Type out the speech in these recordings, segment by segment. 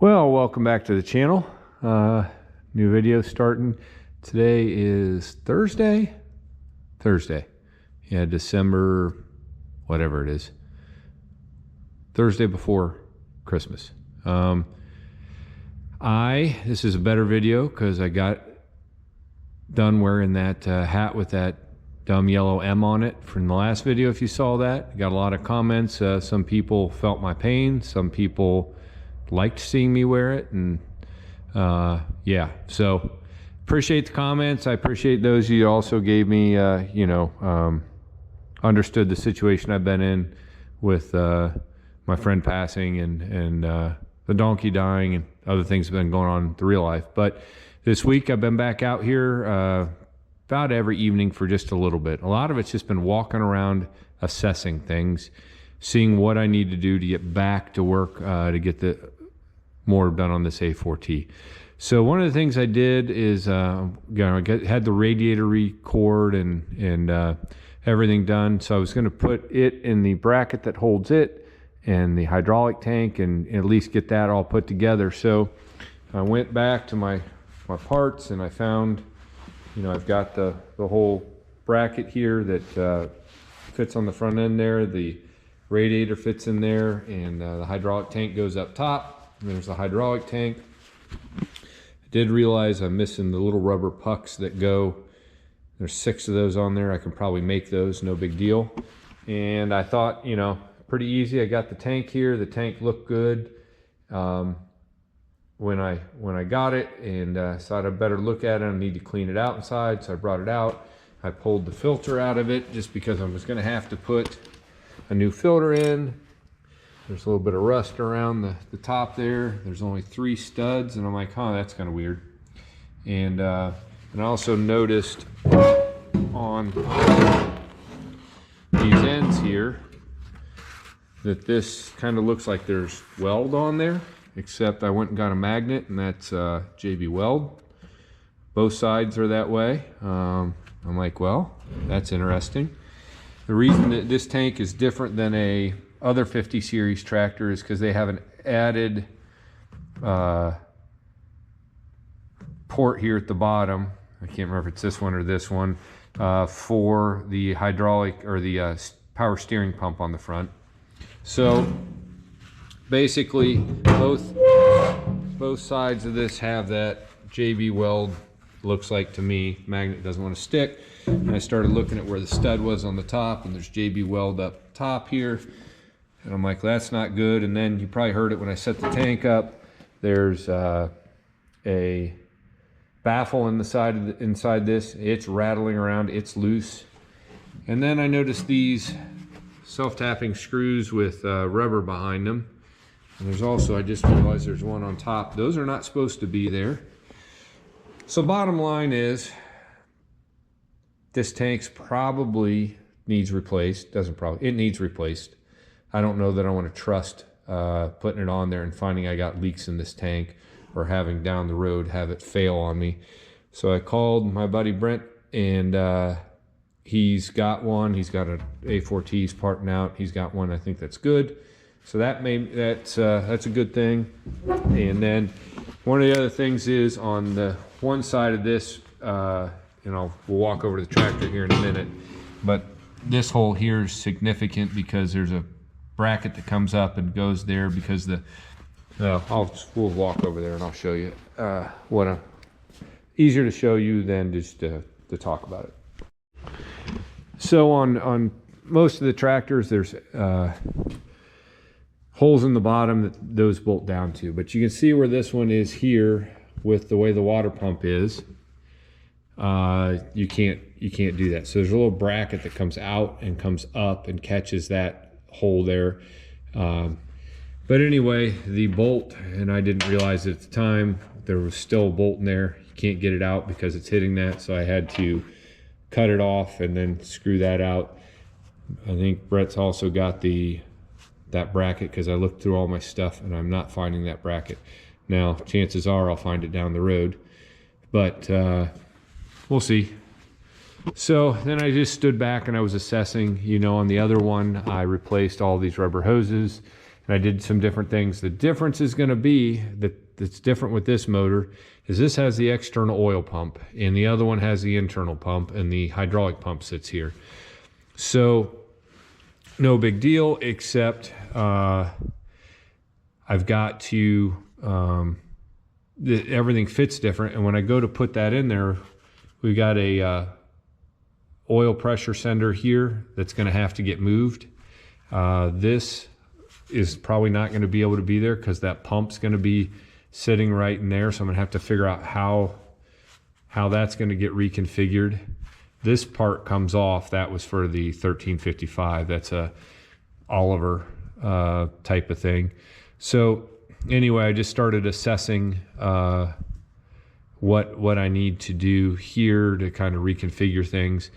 Well, welcome back to the channel. New video starting. Today is Thursday. Yeah, December, whatever it is. Thursday before Christmas. This is a better video because I got done wearing that hat with that dumb yellow M on it from the last video. If you saw that, I got a lot of comments. Some people felt my pain. Some people liked seeing me wear it, and yeah, so appreciate the comments. I appreciate those of you also gave me understood the situation I've been in with my friend passing and the donkey dying and other things have been going on in the real life. But this week I've been back out here about every evening for just a little bit. A lot of it's just been walking around, assessing things, seeing what I need to do to get back to work to get the more done on this A4T. So one of the things I did is I had the radiator record and everything done. So I was going to put it in the bracket that holds it and the hydraulic tank and at least get that all put together. So I went back to my parts and I found, I've got the whole bracket here that fits on the front end there. The radiator fits in there, and the hydraulic tank goes up top. And there's the hydraulic tank. I did realize I'm missing the little rubber pucks that go. There's 6 of those on there. I can probably make those, no big deal. And I thought, pretty easy. I got the tank here. The tank looked good when I got it, and thought I'd better look at it. I need to clean it out inside, so I brought it out. I pulled the filter out of it just because I was going to have to put a new filter in. There's a little bit of rust around the top there. There's only 3 studs, and I'm like, that's kind of weird. And I also noticed on these ends here that this kind of looks like there's weld on there, except I went and got a magnet, and that's JB Weld. Both sides are that way. I'm like, well, that's interesting. The reason that this tank is different than a other 50 series tractor is because they have an added port here at the bottom. I can't remember if it's this one or this one, for the hydraulic or the power steering pump on the front. So basically both sides of this have that JB Weld, looks like to me. Magnet doesn't want to stick. And I started looking at where the stud was on the top, and there's JB Weld up top here. And I'm like, that's not good. And then you probably heard it when I set the tank up. There's a baffle in the side of inside this. It's rattling around. It's loose. And then I noticed these self-tapping screws with rubber behind them. And there's also, I just realized there's one on top. Those are not supposed to be there. So bottom line is, this tank's probably needs replaced. It needs replaced. I don't know that I want to trust putting it on there and finding I got leaks in this tank, or having down the road have it fail on me. So I called my buddy Brent, and he's got one. He's got an A4T. He's parting out. He's got one. I think that's good. So that's a good thing. And then one of the other things is on the one side of this, we'll walk over to the tractor here in a minute, but this hole here is significant because there's a bracket that comes up and goes there because we'll walk over there and I'll show you easier to show you than just to talk about it. So on most of the tractors, there's holes in the bottom that those bolt down to, but you can see where this one is here with the way the water pump is. You can't do that. So there's a little bracket that comes out and comes up and catches that hole there. But anyway, the bolt, and I didn't realize it at the time, there was still a bolt in there. You can't get it out because it's hitting that, so I had to cut it off and then screw that out. I think Brett's also got that bracket because I looked through all my stuff and I'm not finding that bracket. Now, chances are I'll find it down the road, but we'll see. So then I just stood back and I was assessing. On the other one, I replaced all these rubber hoses and I did some different things. The difference is going to be that's different with this motor is this has the external oil pump, and the other one has the internal pump, and the hydraulic pump sits here. So no big deal, except I've got to, everything fits different. And when I go to put that in there, we got a oil pressure sender here that's going to have to get moved. This is probably not going to be able to be there because that pump's going to be sitting right in there. So I'm going to have to figure out how that's going to get reconfigured. This part comes off. That was for the 1355. That's a Oliver type of thing. So anyway, I just started assessing what I need to do here to kind of reconfigure things.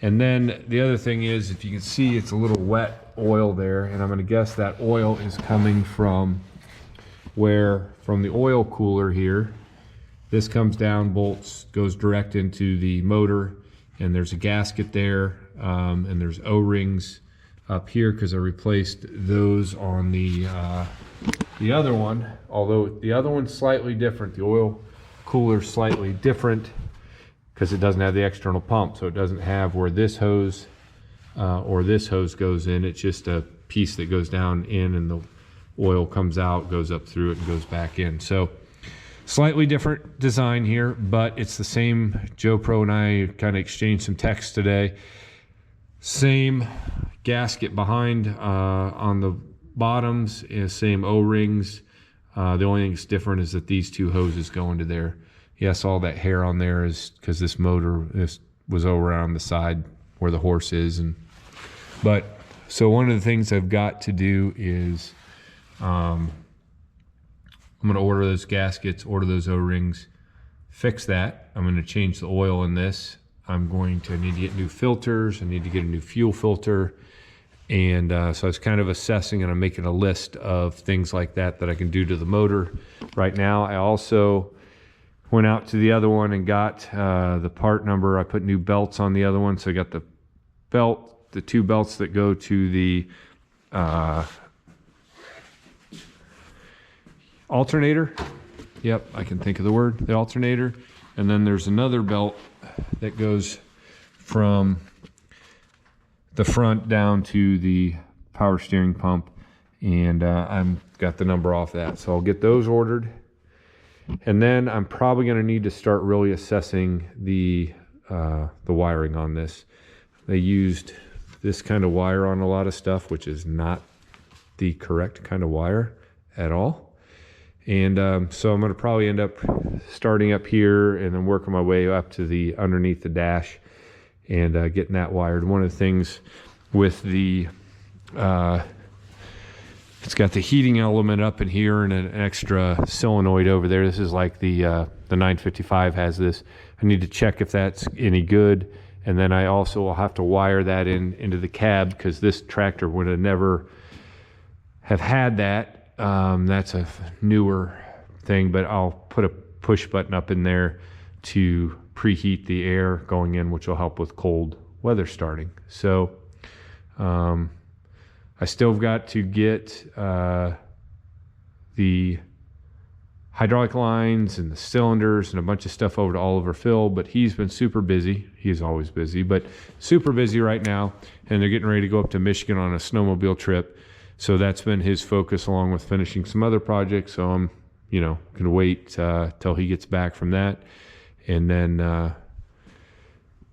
And then the other thing is, if you can see, it's a little wet oil there, and I'm going to guess that oil is coming from the oil cooler here. This comes down, bolts, goes direct into the motor, and there's a gasket there, and there's O-rings up here because I replaced those on the other one. Although the other one's slightly different, the oil cooler's slightly different because it doesn't have the external pump, so it doesn't have where this hose or this hose goes in. It's just a piece that goes down in, and the oil comes out, goes up through it, and goes back in. So slightly different design here, but it's the same. Joe Pro and I kind of exchanged some text today. Same gasket behind on the bottoms, same O-rings. The only thing that's different is that these two hoses go into there. Yes, all that hair on there is because this motor was over on the side where the horse is. But so one of the things I've got to do is I'm going to order those gaskets, order those O-rings, fix that. I'm going to change the oil in this. I'm going to need to get new filters. I need to get a new fuel filter. And so I was kind of assessing, and I'm making a list of things like that I can do to the motor right now. I also went out to the other one and got the part number. I put new belts on the other one. So I got the belt, the two belts that go to the alternator. Yep, I can think of the word, the alternator. And then there's another belt that goes from the front down to the power steering pump, and I'm got the number off that. So I'll get those ordered. And then I'm probably going to need to start really assessing the wiring on this. They used this kind of wire on a lot of stuff, which is not the correct kind of wire at all. And so I'm going to probably end up starting up here and then working my way up to the underneath the dash and getting that wired. One of the things with the it's got the heating element up in here and an extra solenoid over there. This is like the 955 has this. I need to check if that's any good, and then I also will have to wire that into the cab because this tractor would have never have had that. That's a newer thing, but I'll put a push button up in there to preheat the air going in, which will help with cold weather starting. So I still got to get the hydraulic lines and the cylinders and a bunch of stuff over to Oliver Phil, but he's been super busy. He's always busy, but super busy right now, and they're getting ready to go up to Michigan on a snowmobile trip. So that's been his focus, along with finishing some other projects. So I'm, going to wait till he gets back from that. And then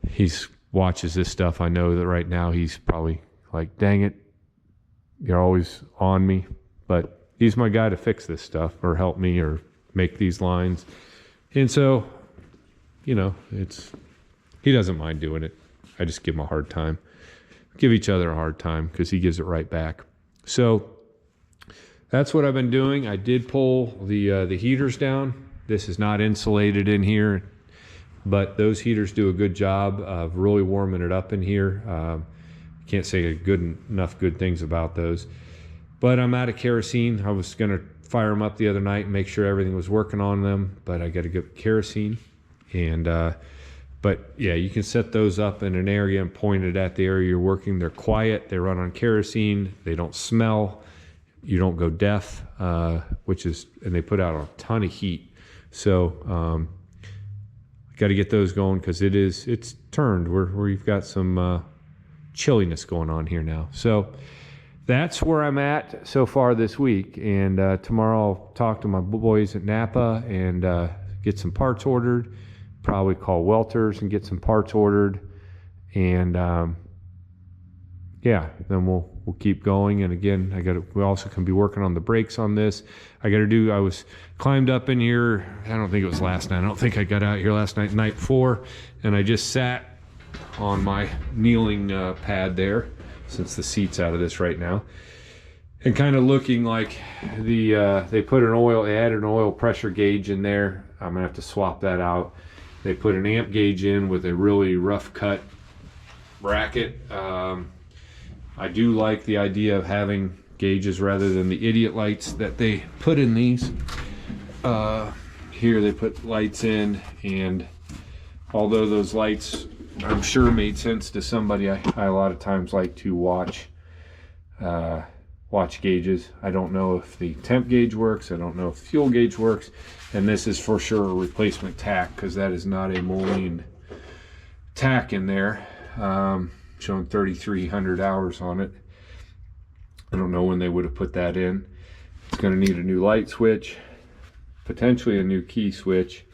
he watches this stuff. I know that right now he's probably like, dang it, you're always on me. But he's my guy to fix this stuff or help me or make these lines. And so, he doesn't mind doing it. I just give him a hard time. Give each other a hard time because he gives it right back. So that's what I've been doing. I did pull the heaters down. This is not insulated in here, but those heaters do a good job of really warming it up in here. Can't say enough good things about those. But I'm out of kerosene. I was going to fire them up the other night and make sure everything was working on them, but I got to get kerosene. And but yeah, you can set those up in an area and point it at the area you're working. They're quiet. They run on kerosene. They don't smell. you don't go deaf, which is, and they put out a ton of heat. So got to get those going because it's turned. We've got some chilliness going on here now. So that's where I'm at so far this week. And tomorrow I'll talk to my boys at Napa and get some parts ordered. Probably call Welters and get some parts ordered. And yeah, then we'll keep going. And again, we also can be working on the brakes on this. I was climbed up in here. I don't think it was last night. I don't think I got out here last night, night before. And I just sat on my kneeling pad there, since the seat's out of this right now, and kind of looking like they added an oil pressure gauge in there. I'm gonna have to swap that out. They put an amp gauge in with a really rough cut bracket. I do like the idea of having gauges rather than the idiot lights that they put in these. Here they put lights in, and although those lights I'm sure made sense to somebody, I a lot of times like to watch gauges. I don't know if the temp gauge works. I don't know if the fuel gauge works. And this is for sure a replacement tack, because that is not a Moline tack in there. Showing 3,300 hours on it. I don't know when they would have put that in. It's going to need a new light switch, potentially a new key switch.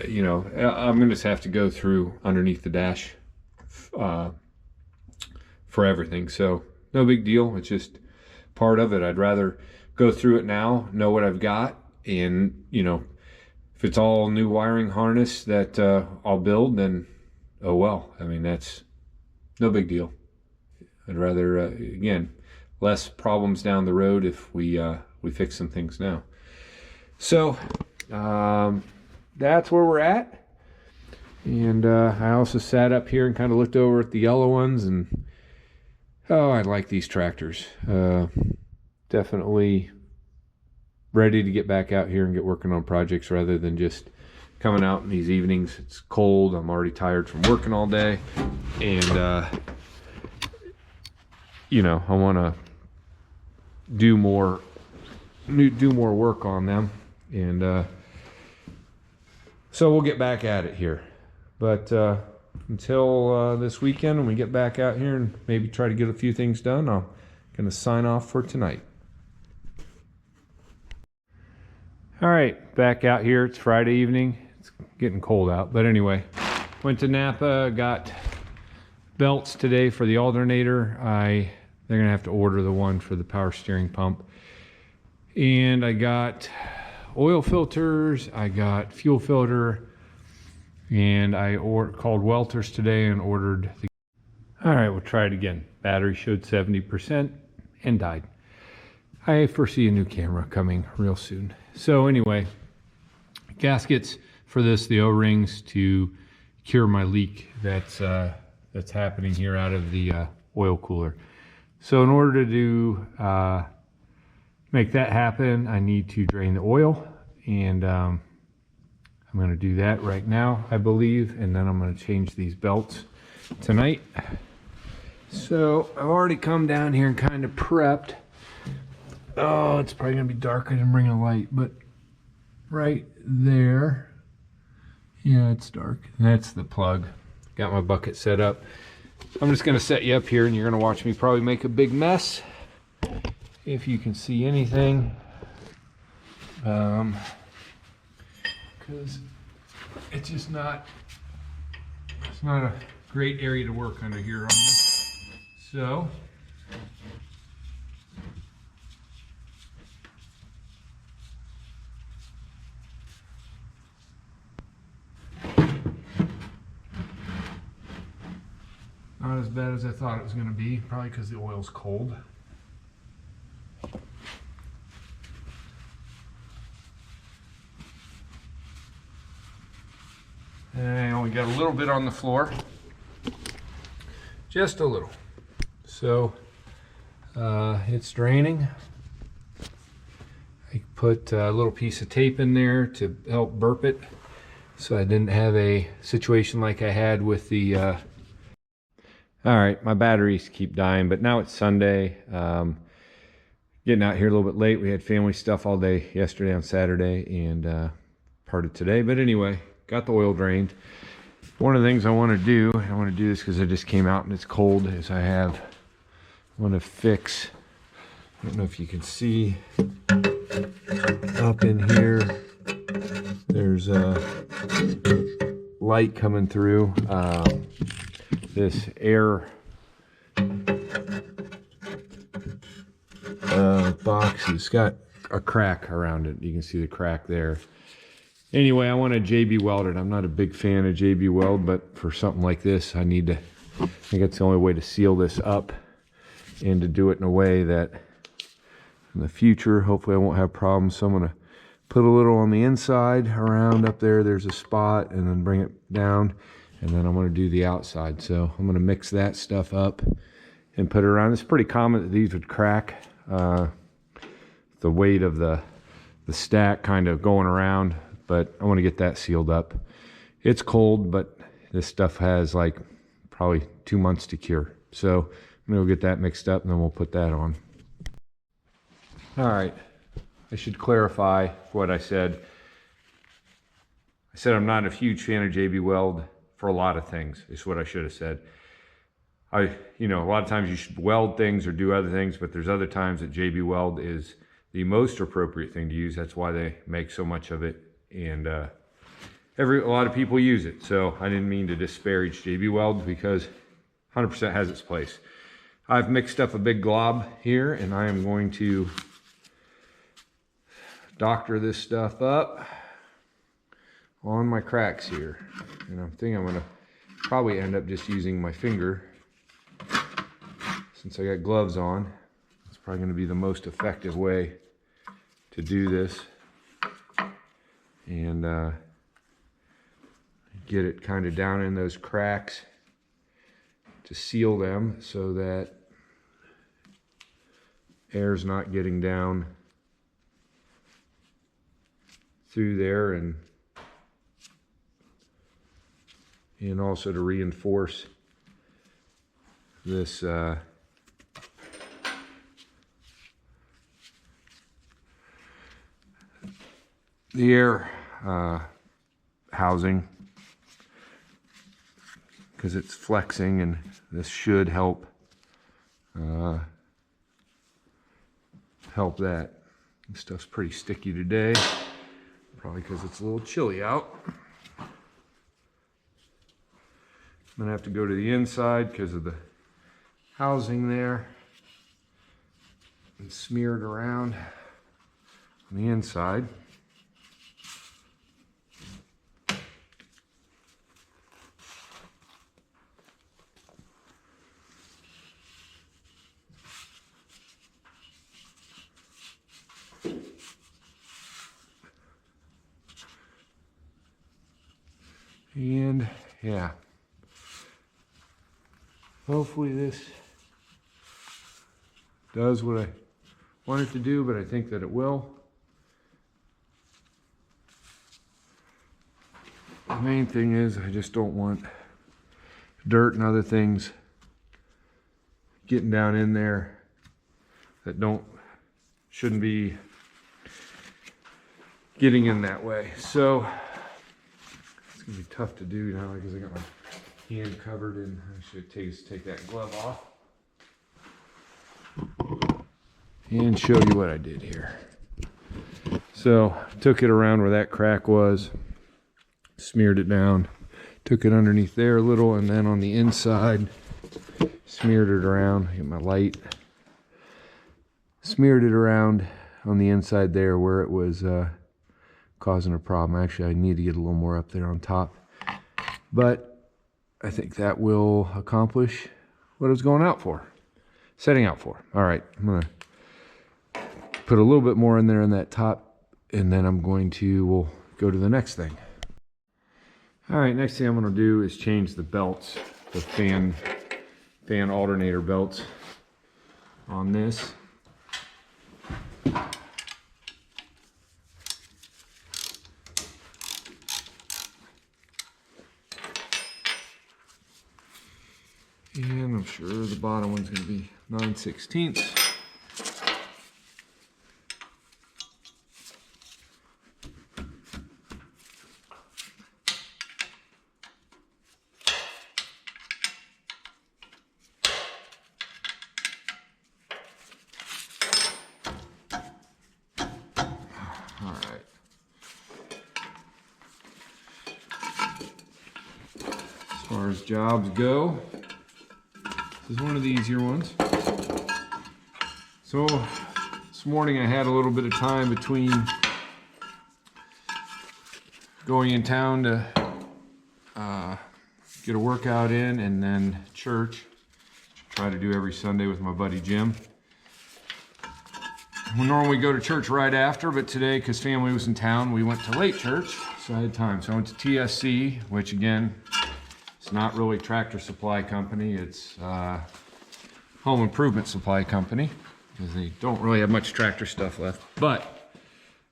You know, I'm going to have to go through underneath the dash for everything. So no big deal. It's just part of it. I'd rather go through it now, know what I've got, and you know, if it's all new wiring harness that I'll build, then oh well. I mean, that's no big deal. I'd rather again, less problems down the road if we fix some things now. So that's where we're at. And I also sat up here and kind of looked over at the yellow ones, and oh, I like these tractors. Definitely ready to get back out here and get working on projects rather than just coming out in these evenings. It's cold. I'm already tired from working all day, and you know, I want to do more work on them, and so we'll get back at it here. But until this weekend, when we get back out here and maybe try to get a few things done, I'm going to sign off for tonight. All right, back out here. It's Friday evening. It's getting cold out, but anyway, went to Napa, got belts today for the alternator. They're gonna have to order the one for the power steering pump. And I got oil filters, I got fuel filter, and I called Welters today and ordered the... All right, we'll try it again. Battery showed 70% and died. I foresee a new camera coming real soon. So anyway, gaskets for this, the O-rings to cure my leak that's happening here out of the oil cooler. So in order to make that happen, I need to drain the oil, and I'm going to do that right now, I believe, and then I'm going to change these belts tonight. So I've already come down here and kind of prepped. Oh, it's probably going to be dark. I didn't bring a light, but right there, yeah, it's dark. That's the plug. Got my bucket set up. I'm just going to set you up here, and you're going to watch me probably make a big mess, if you can see anything, because it's just not a great area to work under here on this. So not as bad as I thought it was going to be, probably because the oil's cold. And I only got a little bit on the floor, just a little. So it's draining. I put a little piece of tape in there to help burp it, so I didn't have a situation like I had with the all right, my batteries keep dying, but now it's Sunday. getting out here a little bit late. We had family stuff all day yesterday on Saturday and part of today. But anyway, got the oil drained. One of the things I want to do, and I want to do this because I just came out and it's cold, is I want to fix, I don't know if you can see up in here, there's a light coming through this air box. It's got a crack around it. You can see the crack there. Anyway, I want to JB weld it. I'm not a big fan of JB weld, but for something like this, I think it's the only way to seal this up and to do it in a way that in the future, hopefully I won't have problems. So I'm going to put a little on the inside around up there. There's a spot, and then bring it down, and then I'm going to do the outside. So I'm going to mix that stuff up and put it around. It's pretty common that these would crack. The weight of the stack kind of going around, but I want to get that sealed up. It's cold, but this stuff has like probably 2 months to cure. So I'm gonna go get that mixed up and then we'll put that on. All right, I should clarify what I said. I said I'm not a huge fan of JB Weld for a lot of things, is what I should have said. You know, a lot of times you should weld things or do other things, but there's other times that JB Weld is the most appropriate thing to use. That's why they make so much of it, and a lot of people use it. So I didn't mean to disparage JB Weld, because 100% has its place. I've mixed up a big glob here, and I am going to doctor this stuff up on my cracks here. And I think I'm gonna probably end up just using my finger, since I got gloves on. It's probably gonna be the most effective way to do this, and get it kind of down in those cracks to seal them so that air's not getting down through there, and also to reinforce this the air housing, because it's flexing, and this should help that. This stuff's pretty sticky today, probably because it's a little chilly out. I'm gonna have to go to the inside because of the housing there and smear it around on the inside. And yeah, hopefully this does what I want it to do, but I think that it will. The main thing is I just don't want dirt and other things getting down in there that shouldn't be getting in that way. So it's gonna be tough to do now because I got my hand covered, and I should take that glove off and show you what I did here. So took it around where that crack was, smeared it down, took it underneath there a little, and then on the inside smeared it around. Get my light, smeared it around on the inside there where it was causing a problem. Actually, I need to get a little more up there on top, but I think that will accomplish what I was setting out for. All right, I'm gonna put a little bit more in there in that top, and then we'll go to the next thing. All right, next thing I'm gonna do is change the belts, the fan alternator belts on this. And I'm sure the bottom one's going to be 9/16. far as jobs go. This is one of the easier ones. So this morning I had a little bit of time between going in town to get a workout in and then church. Try to do every Sunday with my buddy Jim. We normally go to church right after, but today, because family was in town, we went to late church, so I had time. So I went to TSC, which again, it's not really Tractor Supply Company, it's Home Improvement Supply Company, because they don't really have much tractor stuff left. But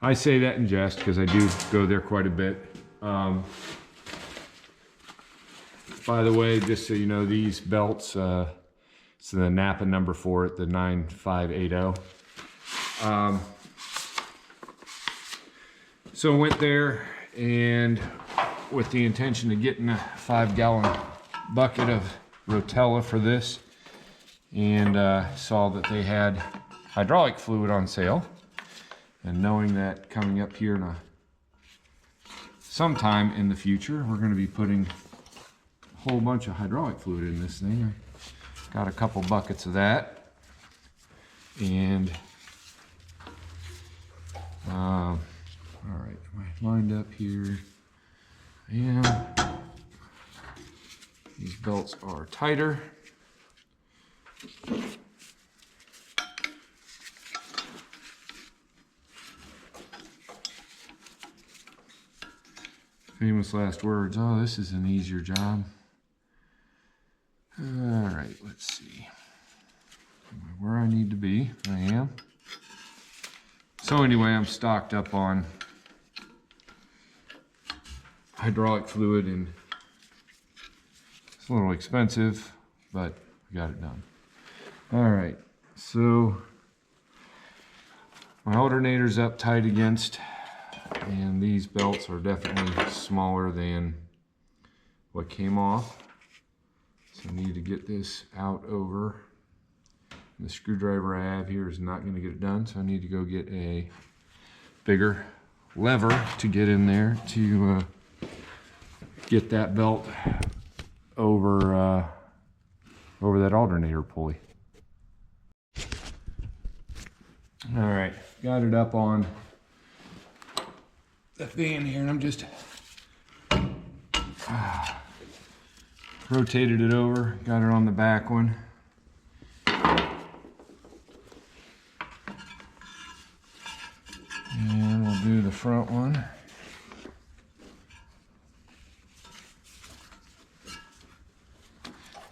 I say that in jest, because I do go there quite a bit. By the way, just so you know, these belts, it's the Napa number for it, the 9580. So I went there and with the intention of getting a 5-gallon bucket of Rotella for this, and saw that they had hydraulic fluid on sale, and knowing that coming up here in sometime in the future we're going to be putting a whole bunch of hydraulic fluid in this thing. I got a couple buckets of that, and all right, am I lined up here? I am. These belts are tighter. Famous last words. Oh, this is an easier job. All right, let's see. Where I need to be, I am. So anyway, I'm stocked up on hydraulic fluid, and it's a little expensive, but we got it done. All right, so my alternator's up tight against, and these belts are definitely smaller than what came off. So I need to get this out over. The screwdriver I have here is not going to get it done, so I need to go get a bigger lever to get in there to get that belt over over that alternator pulley. All right, got it up on the fan here, and I'm just rotated it over, got it on the back one. And we'll do the front one.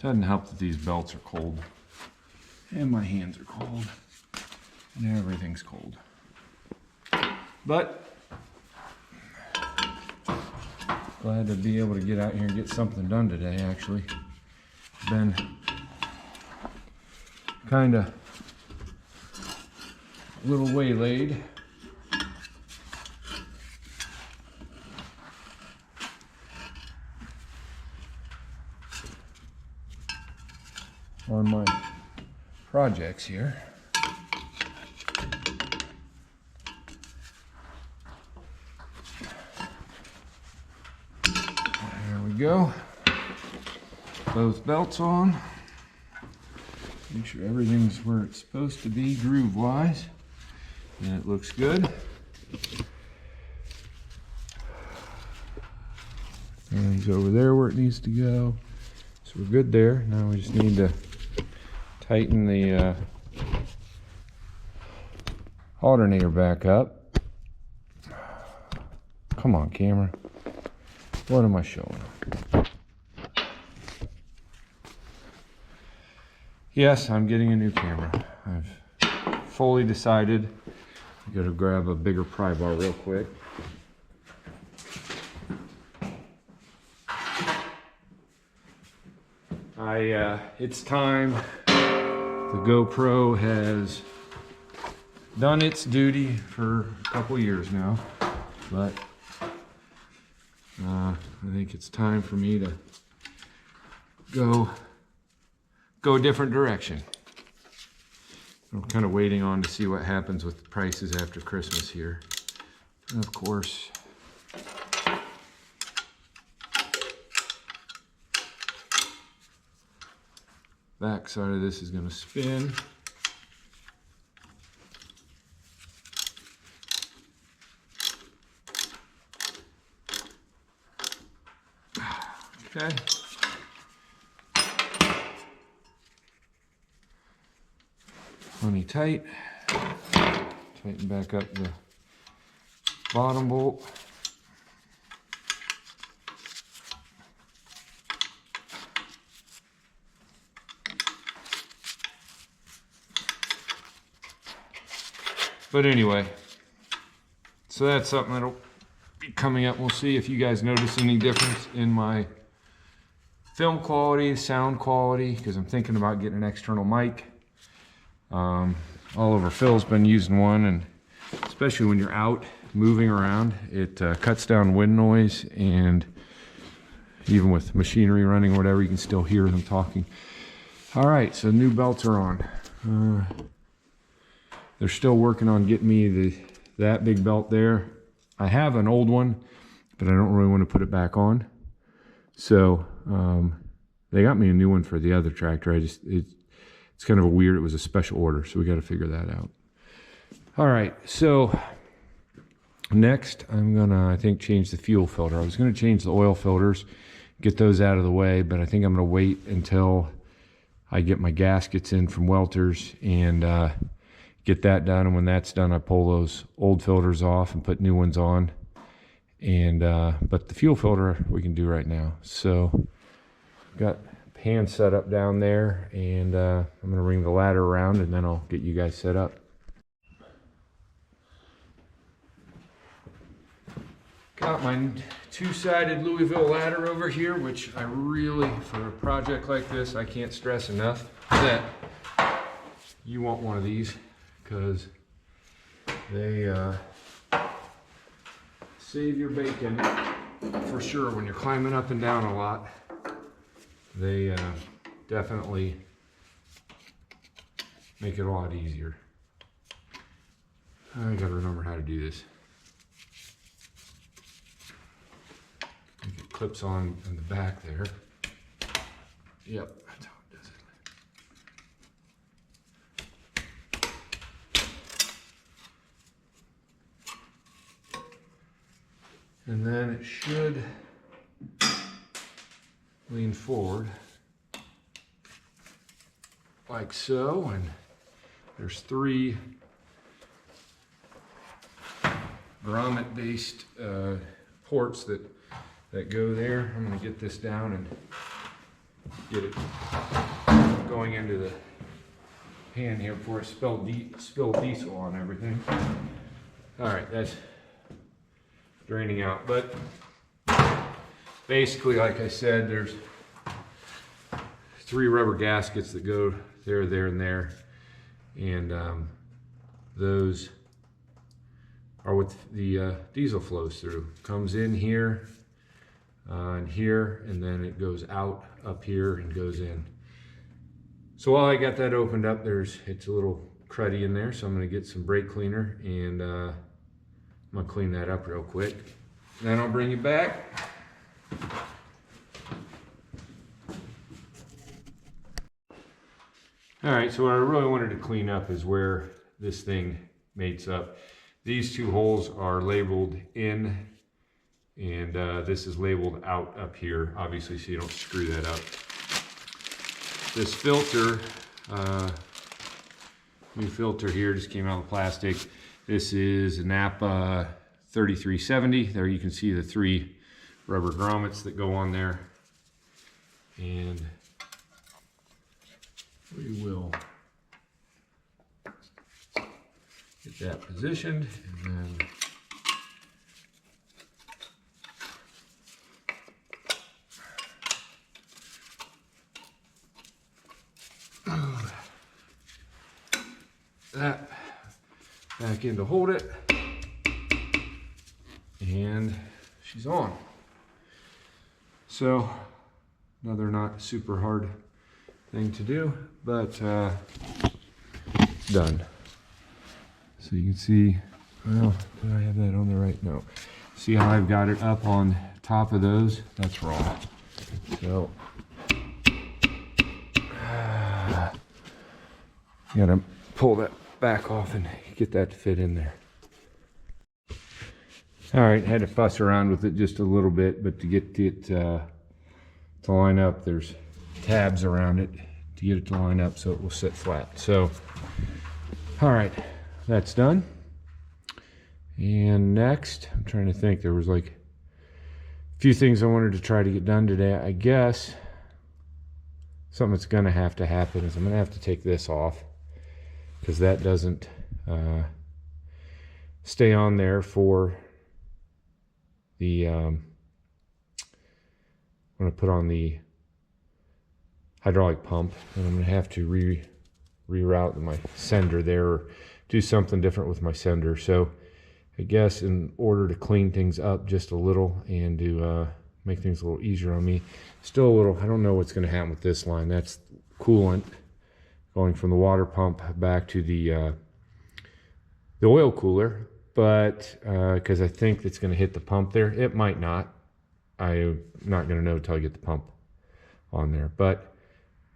Doesn't help that these belts are cold, and my hands are cold, and everything's cold. But glad to be able to get out here and get something done today. Actually, been kind of a little waylaid. On my projects here. There we go. Both belts on. Make sure everything's where it's supposed to be groove-wise. And it looks good. Everything's over there where it needs to go. So we're good there. Now we just need to tighten the alternator back up. Come on, camera. What am I showing? Yes, I'm getting a new camera. I've fully decided. I gotta grab a bigger pry bar real quick. It's time. The GoPro has done its duty for a couple years now, but I think it's time for me to go a different direction. I'm kind of waiting on to see what happens with the prices after Christmas here. And of course, Back side of this is going to spin. Okay. Plenty tight. Tighten back up the bottom bolt. But anyway, so that's something that'll be coming up. We'll see if you guys notice any difference in my film quality, sound quality, because I'm thinking about getting an external mic. Oliver Phil's been using one, and especially when you're out moving around, it cuts down wind noise, and even with machinery running or whatever, you can still hear them talking. All right, so new belts are on. They're still working on getting me that big belt there. I have an old one, but I don't really want to put it back on. So they got me a new one for the other tractor. It's kind of a weird, it was a special order, so we got to figure that out. All right, so next I'm gonna, I think, change the fuel filter. I was gonna change the oil filters, get those out of the way, but I think I'm gonna wait until I get my gaskets in from Welter's and get that done. And when that's done, I pull those old filters off and put new ones on. And but the fuel filter we can do right now. So got pan set up down there, and I'm gonna ring the ladder around, and then I'll get you guys set up. Got my two-sided Louisville ladder over here, which I really, for a project like this, I can't stress enough that you want one of these, because they save your bacon for sure when you're climbing up and down a lot. They definitely make it a lot easier. I gotta remember how to do this. It clips on in the back there. Yep, that's how it does it. And then it should lean forward like so, and there's 3 grommet based ports that go there. I'm going to get this down and get it going into the pan here before I spill diesel on everything. All right, that's draining out, but basically, like I said, there's 3 rubber gaskets that go there, there, and there, and those are what the diesel flows through. Comes in here and here, and then it goes out up here and goes in. So while I got that opened up, it's a little cruddy in there, so I'm going to get some brake cleaner, and I'm going to clean that up real quick. Then I'll bring you back. All right, so what I really wanted to clean up is where this thing mates up. These 2 holes are labeled in, and this is labeled out up here, obviously, so you don't screw that up. This filter, new filter here, just came out of plastic. This is an Napa 3370. There you can see the 3 rubber grommets that go on there, and we will get that positioned, and then that back in to hold it, and she's on. So another not super hard thing to do, but it's done. So you can see, well, did I have that on there right? No. See how I've got it up on top of those? That's wrong. So You gotta pull that back off and get that to fit in there. All right, had to fuss around with it just a little bit, but to get it to line up, there's tabs around it to get it to line up so it will sit flat. So, all right, that's done. And next, I'm trying to think, there was like a few things I wanted to try to get done today. I guess something that's gonna have to happen is I'm gonna have to take this off, because that doesn't stay on there for the I'm going to put on the hydraulic pump, and I'm going to have to reroute my sender there, or do something different with my sender. So I guess in order to clean things up just a little and to make things a little easier on me, still a little, I don't know what's going to happen with this line. That's coolant going from the water pump back to the oil cooler, but because I think it's going to hit the pump there. It might not. I'm not going to know until I get the pump on there, but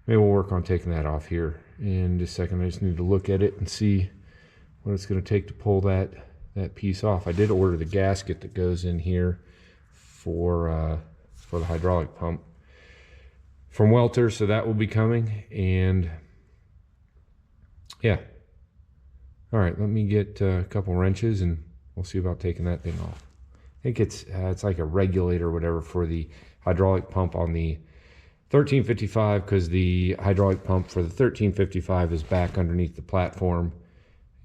maybe we'll work on taking that off here in just a second. I just need to look at it and see what it's going to take to pull that piece off. I did order the gasket that goes in here for the hydraulic pump from Welter, so that will be coming. And yeah. All right, let me get a couple wrenches and we'll see about taking that thing off. I think it's like a regulator or whatever for the hydraulic pump on the 1355, because the hydraulic pump for the 1355 is back underneath the platform,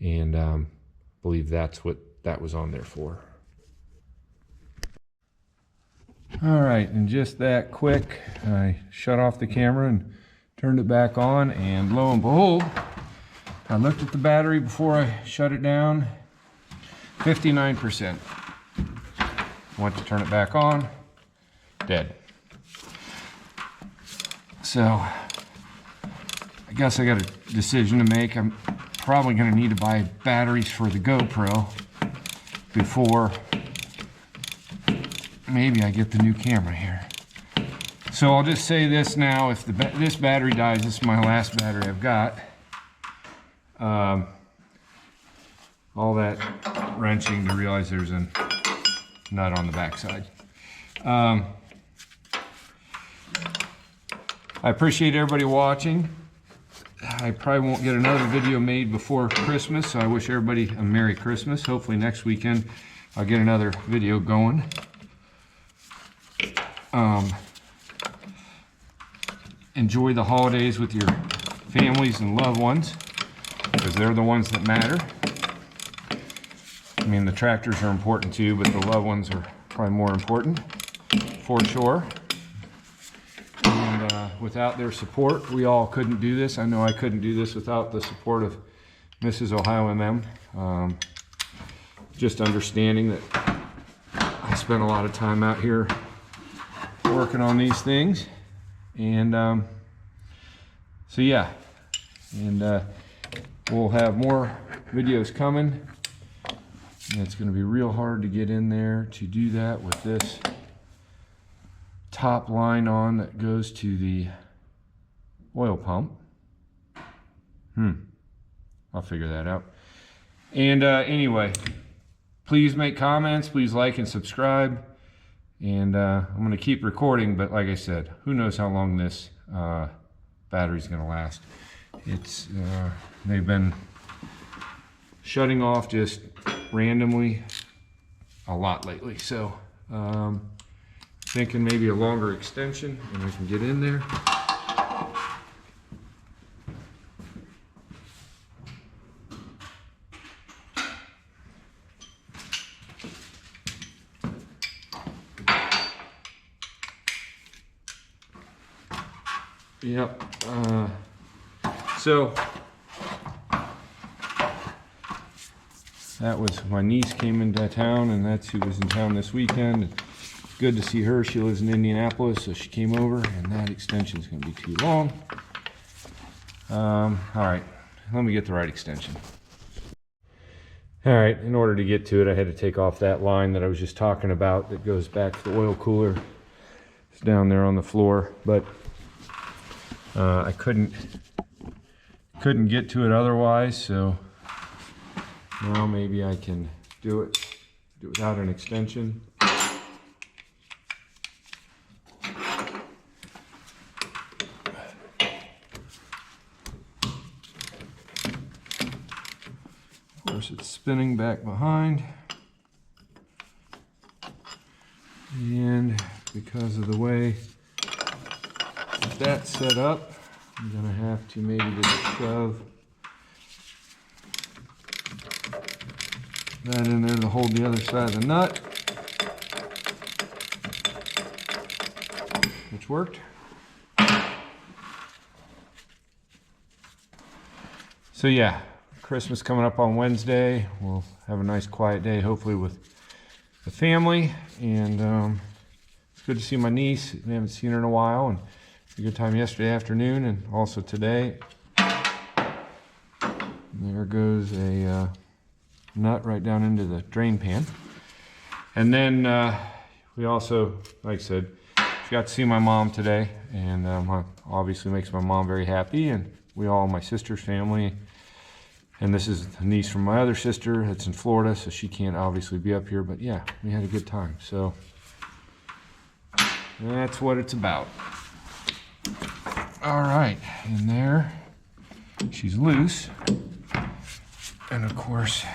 and I believe that's what that was on there for. All right, and just that quick, I shut off the camera and turned it back on, and lo and behold, I looked at the battery before I shut it down, 59%. Went to turn it back on, dead. So, I guess I got a decision to make. I'm probably gonna need to buy batteries for the GoPro before maybe I get the new camera here. So I'll just say this now, if this battery dies, this is my last battery I've got. All that wrenching to realize there's a nut on the backside. I appreciate everybody watching. I probably won't get another video made before Christmas, so I wish everybody a Merry Christmas. Hopefully next weekend I'll get another video going. Enjoy the holidays with your families and loved ones, because they're the ones that matter. I mean, the tractors are important too, but the loved ones are probably more important, for sure. And without their support, we all couldn't do this. I know I couldn't do this without the support of Mrs. Ohio MM. Just understanding that I spent a lot of time out here working on these things. And so yeah, and we'll have more videos coming. And it's going to be real hard to get in there to do that with this top line on that goes to the oil pump. I'll figure that out. And anyway, please make comments, please like and subscribe. And I'm going to keep recording, but like I said, who knows how long this battery's going to last. It's they've been shutting off just randomly a lot lately, so thinking maybe a longer extension and I can get in there. Yep. So that was, my niece came into town, and that's who was in town this weekend. And good to see her. She lives in Indianapolis, so she came over, and that extension is going to be too long. All right, let me get the right extension. All right, in order to get to it, I had to take off that line that I was just talking about that goes back to the oil cooler. It's down there on the floor, but I couldn't couldn't get to it otherwise, so now maybe I can do it without an extension. Of course, it's spinning back behind. And because of the way that's set up, I'm gonna have to maybe just shove that in there to hold the other side of the nut, which worked. So yeah, Christmas coming up on Wednesday. We'll have a nice quiet day, hopefully with the family, and it's good to see my niece. We haven't seen her in a while, and a good time yesterday afternoon and also today. And there goes a nut right down into the drain pan. And then we also, like I said, got to see my mom today, and obviously makes my mom very happy, and we all, my sister's family, and this is a niece from my other sister that's in Florida, so she can't obviously be up here, but yeah, we had a good time. So that's what it's about. All right, and there, she's loose. And of course,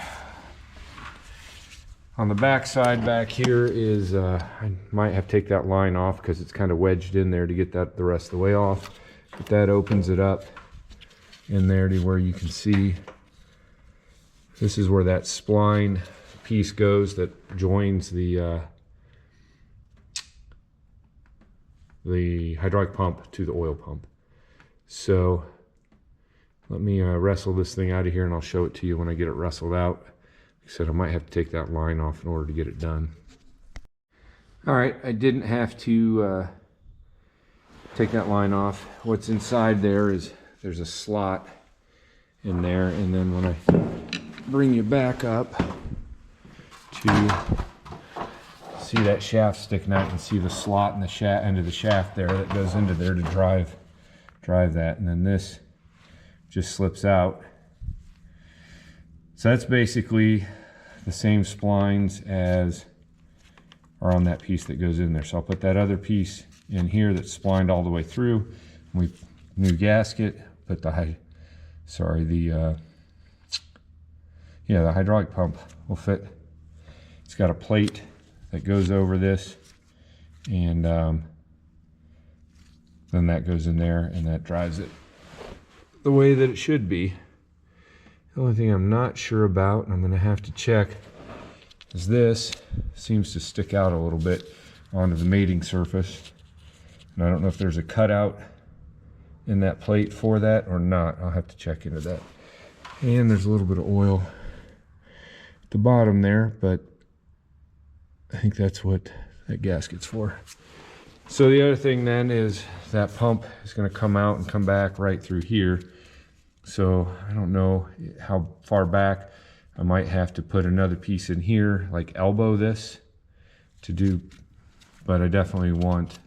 on the back side back here is, I might have to take that line off because it's kind of wedged in there to get that the rest of the way off. But that opens it up in there to where you can see, this is where that spline piece goes that joins the hydraulic pump to the oil pump. So let me wrestle this thing out of here, and I'll show it to you when I get it wrestled out. Like I said, I might have to take that line off in order to get it done. All right, I didn't have to take that line off. What's inside there is there's a slot in there, and then when I bring you back up to see that shaft sticking out, and see the slot in the shaft, end of the shaft there that goes into there to drive that, and then this just slips out. So that's basically the same splines as are on that piece that goes in there. So I'll put that other piece in here that's splined all the way through. New gasket, put the hydraulic pump will fit. It's got a plate that goes over this, and then that goes in there, and that drives it the way that it should be. The only thing I'm not sure about, and I'm going to have to check, is this seems to stick out a little bit onto the mating surface, and I don't know if there's a cutout in that plate for that or not. I'll have to check into that. And there's a little bit of oil at the bottom there, but I think that's what that gasket's for. So the other thing then is that pump is going to come out and come back right through here. So I don't know how far back. I might have to put another piece in here, like elbow this to do, but I definitely want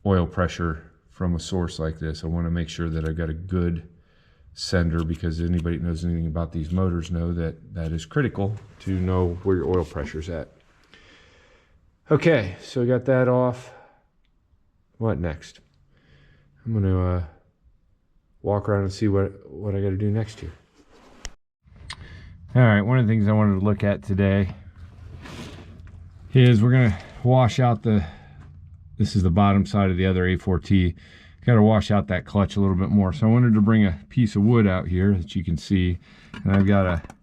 oil pressure from a source like this. I want to make sure that I've got a good sender, because anybody that knows anything about these motors know that that is critical to know where your oil pressure is at. Okay, so I got that off. What next? I'm going to walk around and see what I got to do next here. All right, one of the things I wanted to look at today is we're going to wash out this is the bottom side of the other A4T. Got to wash out that clutch a little bit more. So I wanted to bring a piece of wood out here that you can see. And I've got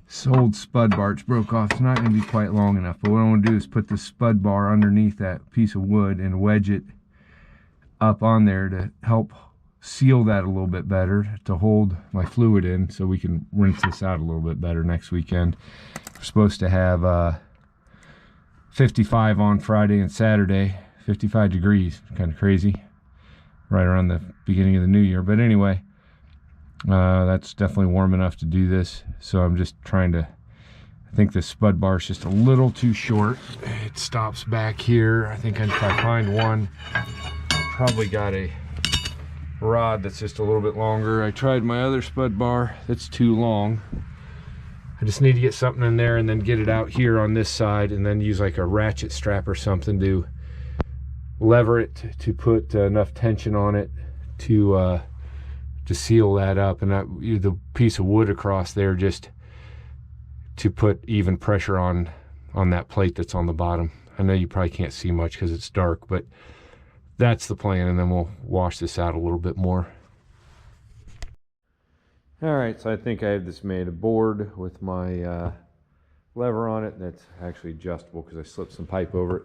this old spud bar. It's broke off. It's not going to be quite long enough. But what I want to do is put the spud bar underneath that piece of wood and wedge it up on there to help seal that a little bit better, to hold my fluid in, so we can rinse this out a little bit better next weekend. We're supposed to have 55 on Friday and Saturday, 55 degrees, kind of crazy, right around the beginning of the new year. But anyway, that's definitely warm enough to do this. So I'm just trying to, I think this spud bar is just a little too short. It stops back here. I think if I find one, probably got a rod that's just a little bit longer. I tried my other spud bar, that's too long. I just need to get something in there and then get it out here on this side, and then use like a ratchet strap or something to lever it to put enough tension on it to seal that up, and the piece of wood across there just to put even pressure on that plate that's on the bottom. I know you probably can't see much because it's dark, but that's the plan, and then we'll wash this out a little bit more. All right, so I think I have this made a board with my lever on it, and it's actually adjustable because I slipped some pipe over it.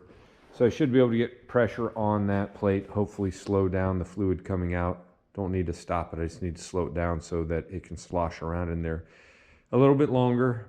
So I should be able to get pressure on that plate, hopefully slow down the fluid coming out. Don't need to stop it, I just need to slow it down so that it can slosh around in there a little bit longer.